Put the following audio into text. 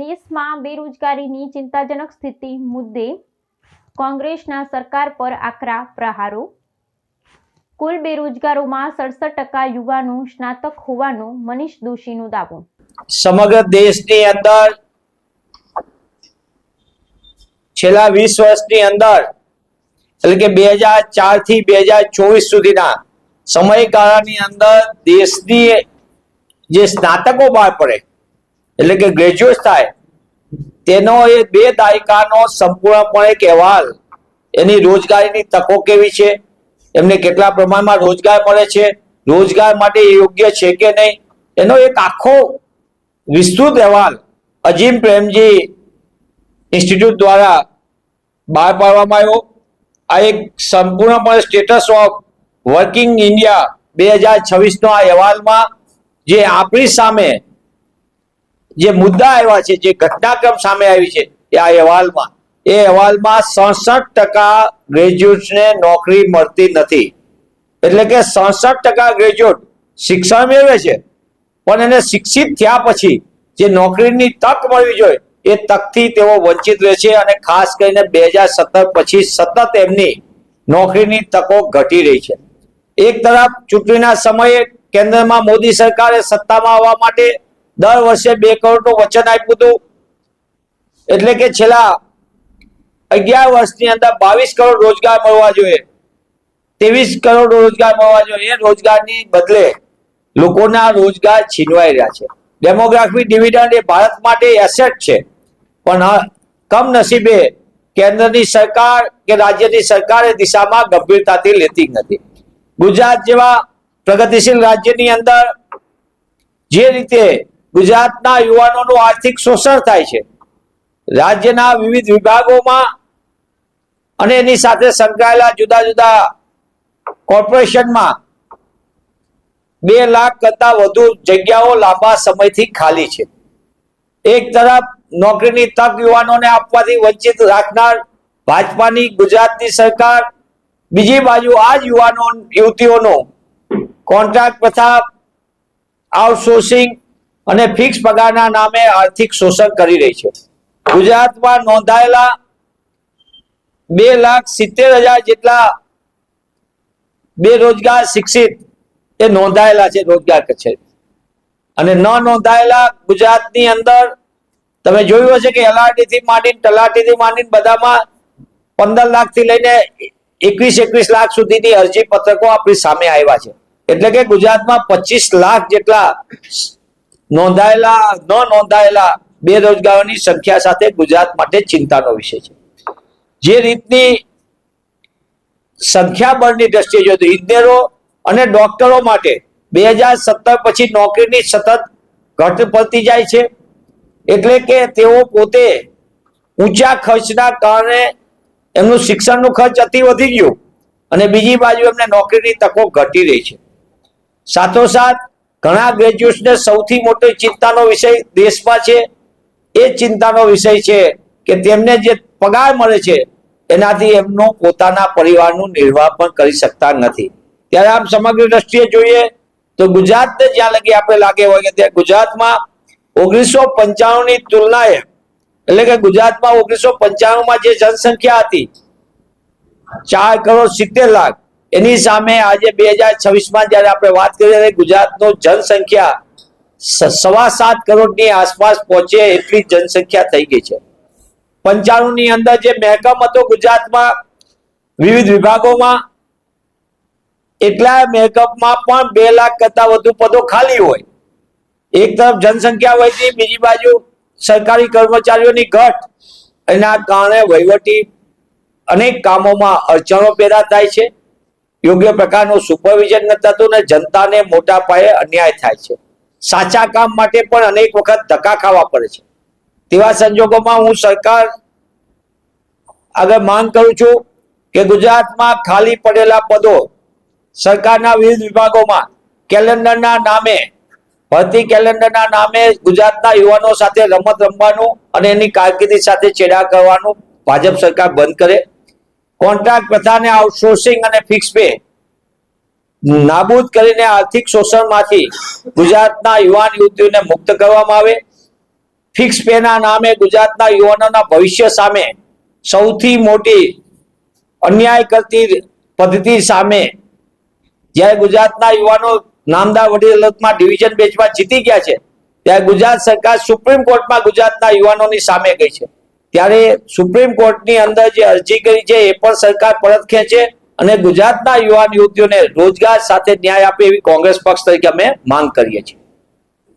દેશમાં બેરોજગારીની ચિંતાજનક સ્થિતિ મુદ્દે કોંગ્રેસના સરકાર પર આકરા પ્રહારો. કુલ બેરોજગારોમાં 67% યુવાનો સ્નાતક હોવાનો મનીષ દોશીનો દાવો. સમગ્ર દેશની અંદર છેલ્લા 20 વર્ષની અંદર એટલે કે 2004 થી 2024 સુધીના સમયગાળાની અંદર દેશની જે સ્નાતકો બહાર પડે એટલે કે ગ્રેજ્યુએટ થાય તેનો એ 2 દાયકાનો સંપૂર્ણપણે એક અહેવાલ, એની રોજગારીની તકો કેવી છે, એમને કેટલા પ્રમાણમાં રોજગાર મળે છે, રોજગાર માટે યોગ્ય છે કે નહીં, એનો એક આખો વિસ્તૃત અહેવાલ અજીમ પ્રેમજી ઇન્સ્ટિટ્યૂટ દ્વારા બહાર પાડવામાં આવ્યો. આ એક સંપૂર્ણપણે સ્ટેટસ ઓફ વર્કિંગ ઇન્ડિયા 2026 નો આ અહેવાલમાં જે આપણી સામે જે મુદ્દા આવ્યા છે, જે ઘટનાક્રમ સામે આવી છે, એ અહેવાલમાં 67% ગ્રેજ્યુએટ્સને નોકરી મળતી નથી. એટલે કે 67% ગ્રેજ્યુએટ શિક્ષણ મેળવે છે પણ એને શિક્ષિત થયા પછી જે નોકરીની તક મળવી જોઈએ એ તકથી તેઓ વંચિત રહે છે અને ખાસ કરીને 2017 પછી સતત એમની નોકરીની તકો ઘટી રહી છે. એક તરફ ચૂંટણીના સમયે કેન્દ્રમાં મોદી સરકારે સત્તામાં આવવા માટે દર વર્ષે 2 કરોડનું વચન આપ્યું હતું, એટલે કે છેલ્લા 11 વર્ષની અંદર 22 કરોડ રોજગાર મળવા જોઈએ, 23 કરોડ રોજગાર મળવા જોઈએ. એ રોજગારની બદલે લોકોના રોજગાર છીનવાઈ રહ્યા છે. ડેમોગ્રાફિક ડિવિડન્ડ એ ભારત માટે એસેટ છે પણ કમનસીબે કેન્દ્રની સરકાર કે રાજ્યની સરકાર એ દિશામાં ગંભીરતાથી લેતી નથી. ગુજરાત જેવા પ્રગતિશીલ રાજ્યની અંદર જે રીતે ગુજરાતના યુવાનોનું આર્થિક શોષણ થાય છે, રાજ્યના વિવિધ વિભાગોમાં અને એની સાથે સંકળાયેલા જુદા જુદા કોર્પોરેશનમાં 2 લાખ કરતા વધુ જગ્યાઓ લાંબા સમયથી ખાલી છે. એક તરફ નોકરીની તક યુવાનોને આપવાથી વંચિત રાખનાર ભાજપાની ગુજરાતની સરકાર, બીજી બાજુ આ જ યુવાનો યુવતીઓનો કોન્ટ્રાક્ટ પ્રથા, આઉટસોર્સિંગ અને ફિક્સ પગારના નામે આર્થિક શોષણ કરી રહી છે. ગુજરાતમાં નોંધાયેલા 2,70,000 જેટલા બેરોજગાર શિક્ષિત એ નોંધાયેલા છે રોજગાર કચેરી, અને ન નોંધાયેલા ગુજરાતની અંદર તમે જોયું હશે કે LRD થી માંડીને તલાટીથી માંડીને બધામાં 15 લાખથી લઈને 21 લાખ સુધીની અરજી પત્રકો આપણી સામે આવ્યા છે. એટલે કે ગુજરાતમાં 25 લાખ જેટલા નોંધાયેલા બેરોજગારોની સંખ્યા સાથે ગુજરાત માટે ચિંતાનો વિષય છે. જે રીતની સંખ્યાબળની દ્રષ્ટિએ જોઈએ તો ઇજનેરો અને ડોક્ટરો માટે 2017 પછી નોકરીની સતત ઘટ પડતી જાય છે. એટલે કે તેઓ પોતે ઊંચા ખર્ચના કારણે એમનું શિક્ષણનું ખર્ચ અતિ વધી ગયું અને બીજી બાજુ એમને નોકરીની તકો ઘટી રહી છે. સાથોસાથ ઘણા ગ્રેજ્યુએટ્સને સૌથી મોટી ચિંતાનો વિષય દેશમાં છે એ ચિંતાનો વિષય છે કે તેમને જે પગાર મળે છે એનાથી એમનો પોતાના પરિવારનું નિર્વાહ પણ કરી શકતા નથી. ત્યારે આમ સમગ્ર દ્રષ્ટિએ જોઈએ તો ગુજરાતને જ્યાં લગી આપણે લાગે હોય કે ત્યાં ગુજરાતમાં 1995 ની તુલનાએ એટલે કે ગુજરાતમાં 1995માં જે જનસંખ્યા હતી 4,70,00,000, એની સામે આજે 2026માં જયારે આપણે વાત કરીએ ગુજરાતનો જનસંખ્યા 7.25 કરોડની આસપાસ પહોંચે એટલી જનસંખ્યા થઈ ગઈ છે. 95 ની અંદર જે મહેકમ હતો ગુજરાતમાં વિવિધ વિભાગોમાં, એટલા મહેકમમાં પણ 2 લાખ કરતા વધુ પદો ખાલી હોય. એક તરફ જનસંખ્યા વધી, બીજી બાજુ સરકારી કર્મચારીઓની ઘટ, એના કારણે વહીવટી અનેક કામોમાં અડચણો પેદા થાય છે. યોગ્ય પ્રકારનું સુપરવિઝન નથી થતું અને જનતાને મોટા પાયે અન્યાય થાય છે. સાચા કામ માટે પણ અનેક વખત ધક્કા ખાવા પડે છે. તેવા સંજોગોમાં હું સરકાર આગળ માંગ કરું છું કે ગુજરાતમાં ખાલી પડેલા પદો સરકારના વિવિધ વિભાગોમાં કેલેન્ડરના નામે, ભરતી કેલેન્ડરના નામે ગુજરાતના યુવાનો સાથે રમત રમવાનું અને એની કારકિર્દી સાથે ચેડા કરવાનું ભાજપ સરકાર બંધ કરે. કોન્ટ્રાક્ટ પ્રથાને, આઉટસોર્સિંગ અને ફિક્સ પે નાબૂદ કરીને આર્થિક શોષણમાંથી ગુજરાતના યુવાન યુવતીઓને મુક્ત કરવામાં આવે. ફિક્સ પેના નામે ગુજરાતના યુવાનોના ભવિષ્ય સામે સૌથી મોટી અન્યાય કરતી પદ્ધતિ સામે જ્યારે ગુજરાતના યુવાનો નામદાર વડી અદાલતમાં ડિવિઝન બેન્ચમાં જીતી ગયા છે, ત્યારે ગુજરાત સરકાર સુપ્રીમ કોર્ટમાં ગુજરાતના યુવાનોની સામે ગઈ છે. ત્યારે સુપ્રીમ કોર્ટની અંદર જે અરજી કરી છે એ પણ સરકાર પરત ખેંચે અને ગુજરાતના યુવાન યુવતીઓને રોજગાર સાથે ન્યાય આપે એવી કોંગ્રેસ પક્ષ તરીકે અમે માંગ કરીએ છીએ.